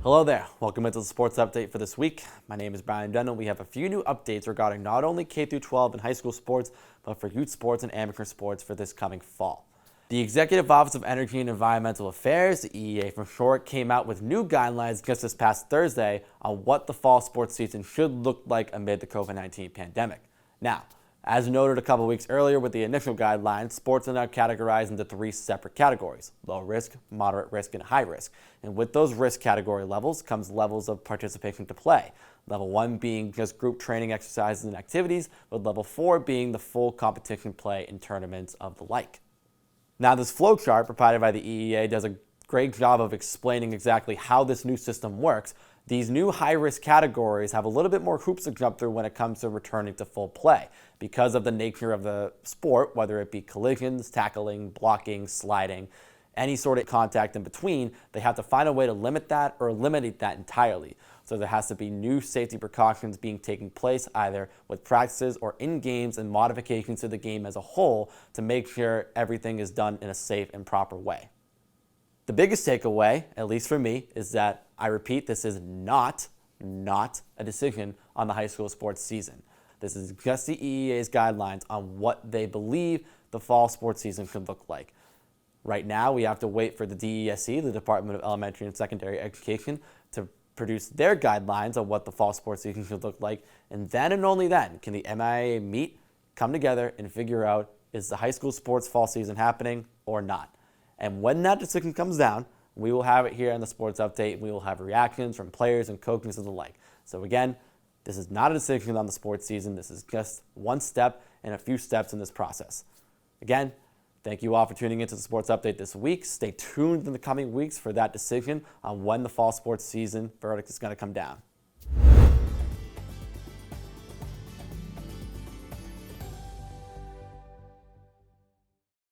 Hello there. Welcome into the sports update for this week. My name is Brian Dunn. We have a few new updates regarding not only K-12 and high school sports, but for youth sports and amateur sports for this coming fall. The Executive Office of Energy and Environmental Affairs, the EEA for short, came out with new guidelines just this past Thursday on what the fall sports season should look like amid the COVID-19 pandemic. Now, as noted a couple weeks earlier with the initial guidelines, sports are now categorized into three separate categories: low risk, moderate risk, and high risk. And with those risk category levels comes levels of participation to play. Level 1 being just group training exercises and activities, with level 4 being the full competition play in tournaments of the like. Now, this flowchart provided by the EEA does a great job of explaining exactly how this new system works. These new high-risk categories have a little bit more hoops to jump through when it comes to returning to full play. Because of the nature of the sport, whether it be collisions, tackling, blocking, sliding, any sort of contact in between, they have to find a way to limit that or eliminate that entirely. So there has to be new safety precautions being taken place either with practices or in games and modifications to the game as a whole to make sure everything is done in a safe and proper way. The biggest takeaway, at least for me, is that, I repeat, this is not a decision on the high school sports season. This is just the EEA's guidelines on what they believe the fall sports season should look like. Right now, we have to wait for the DESE, the Department of Elementary and Secondary Education, to produce their guidelines on what the fall sports season should look like, and then and only then can the MIAA meet, come together, and figure out, is the high school sports fall season happening or not? And when that decision comes down, we will have it here on the Sports Update. We will have reactions from players and coaches and the like. So again, this is not a decision on the sports season. This is just one step and a few steps in this process. Again, thank you all for tuning into the Sports Update this week. Stay tuned in the coming weeks for that decision on when the fall sports season verdict is going to come down.